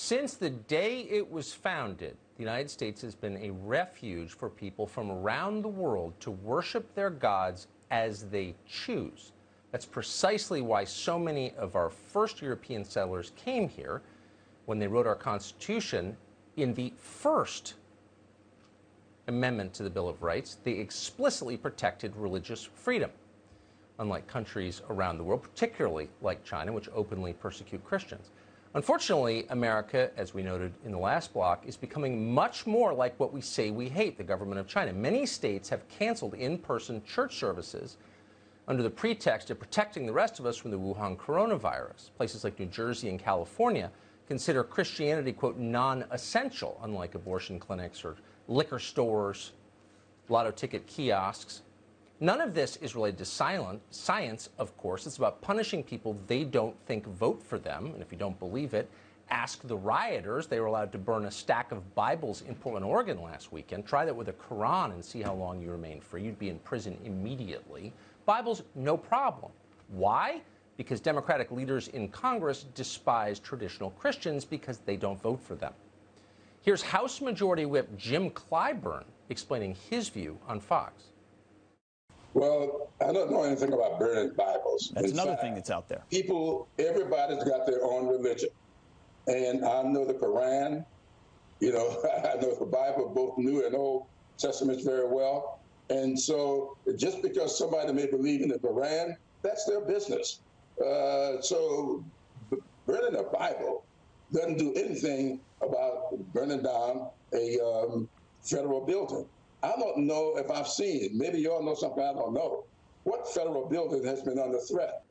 Since the day it was founded, the United States has been a refuge for people from around the world to worship their gods as they choose. That's precisely why so many of our first European settlers came here. When they wrote our Constitution, in the first amendment to the Bill of Rights, they explicitly protected religious freedom, unlike countries around the world, particularly like China, which openly persecute Christians. Unfortunately, America, as we noted in the last block, is becoming much more like what we say we hate, the government of China. Many states have canceled in-person church services under the pretext of protecting the rest of us from the Wuhan coronavirus. Places like New Jersey and California consider Christianity, quote, non-essential, unlike abortion clinics or liquor stores, lotto ticket kiosks. None of this is related to science, of course. It's about punishing people they don't think vote for them. And if you don't believe it, ask the rioters. They were allowed to burn a stack of Bibles in Portland, Oregon last weekend. Try that with a Quran and see how long you remain free. You'd be in prison immediately. Bibles, no problem. Why? Because Democratic leaders in Congress despise traditional Christians because they don't vote for them. Here's House Majority Whip Jim Clyburn explaining his view on Fox. Well, I don't know anything about burning Bibles. That's another thing that's out there. Everybody's got their own religion. And I know the Quran, I know the Bible, both New and Old Testaments very well. And so just because somebody may believe in the Quran, that's their business. So burning a Bible doesn't do anything about burning down a federal building. I don't know if I've seen it. Maybe you all know something I don't know. What federal building has been under threat?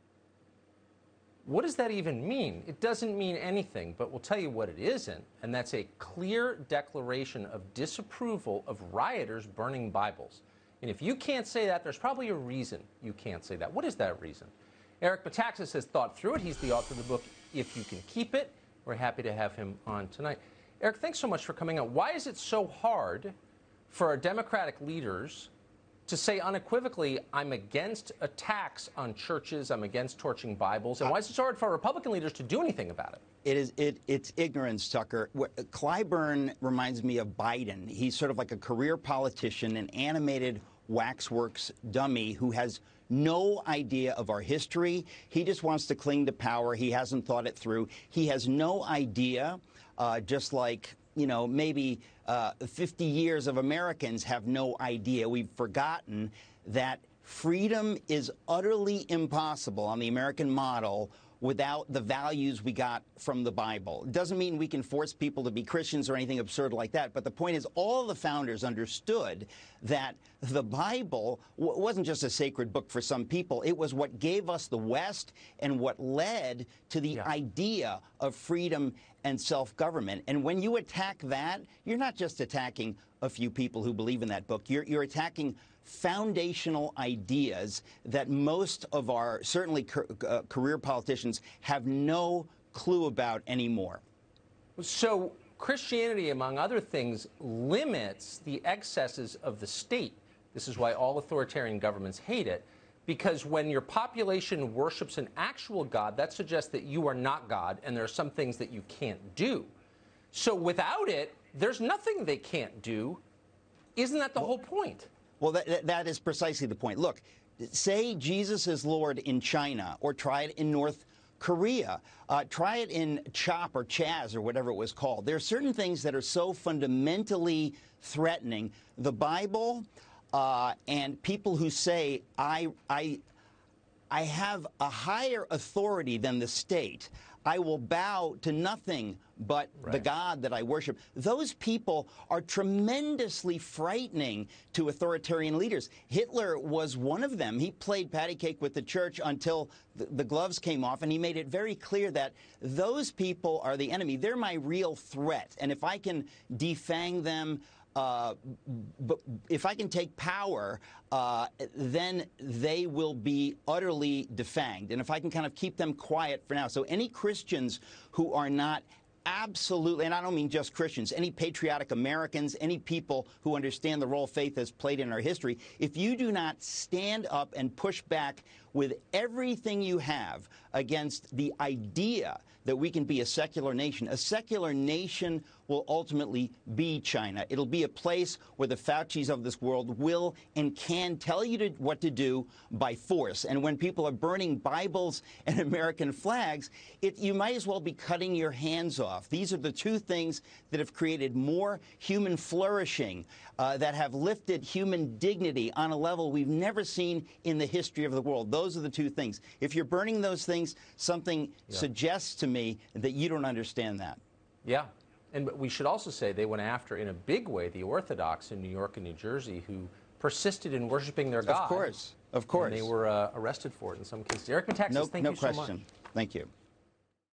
What does that even mean? It doesn't mean anything, but we'll tell you what it isn't, and that's a clear declaration of disapproval of rioters burning Bibles. And if you can't say that, there's probably a reason you can't say that. What is that reason? Eric Metaxas has thought through it. He's the author of the book, If You Can Keep It. We're happy to have him on tonight. Eric, thanks so much for coming on. Why is it so hard for our Democratic leaders to say unequivocally, I'm against attacks on churches, I'm against torching Bibles, and why is it so hard for Republican leaders to do anything about it? It's ignorance, Tucker. Clyburn reminds me of Biden. He's sort of like a career politician, an animated waxworks dummy who has no idea of our history. He just wants to cling to power. He hasn't thought it through. He has no idea, just like maybe 50 years of Americans have no idea. We've forgotten that freedom is utterly impossible on the American model without the values we got from the Bible. It doesn't mean we can force people to be Christians or anything absurd like that. But the point is, all the founders understood that the Bible wasn't just a sacred book for some people. It was what gave us the West and what led to the idea of freedom and self-government. And when you attack that, you're not just attacking a few people who believe in that book. You're attacking foundational ideas that most of our, certainly career politicians, have no clue about anymore. So Christianity, among other things, limits the excesses of the state. This is why all authoritarian governments hate it, because when your population worships an actual God, that suggests that you are not God, and there are some things that you can't do. So without it, there's nothing they can't do. Isn't that the whole point? Well, that is precisely the point. Look, say Jesus is Lord in China, or try it in North Korea. Try it in CHOP or CHAZ or whatever it was called. There are certain things that are so fundamentally threatening. The Bible and people who say, I have a higher authority than the state. I will bow to nothing but the God that I worship. Those people are tremendously frightening to authoritarian leaders. Hitler was one of them. He played patty cake with the church until the gloves came off, and he made it very clear that those people are the enemy. They're my real threat. And if I can defang them, but if I can take power, then they will be utterly defanged. And if I can kind of keep them quiet for now. So any Christians who are not absolutely, and I don't mean just Christians, any patriotic Americans, any people who understand the role faith has played in our history, if you do not stand up and push back with everything you have against the idea that we can be a secular nation will ultimately be China. It'll be a place where the Faucis of this world will and can tell you what to do by force. And when people are burning Bibles and American flags, you might as well be cutting your hands off. These are the two things that have created more human flourishing, that have lifted human dignity on a level we've never seen in the history of the world. Those are the two things. If you're burning those things, something suggests to me that you don't understand that. Yeah. And we should also say they went after, in a big way, the Orthodox in New York and New Jersey who persisted in worshiping their God. Of course. Of course. And they were arrested for it in some cases. Eric Metaxas, thank you so much. No question. Thank you.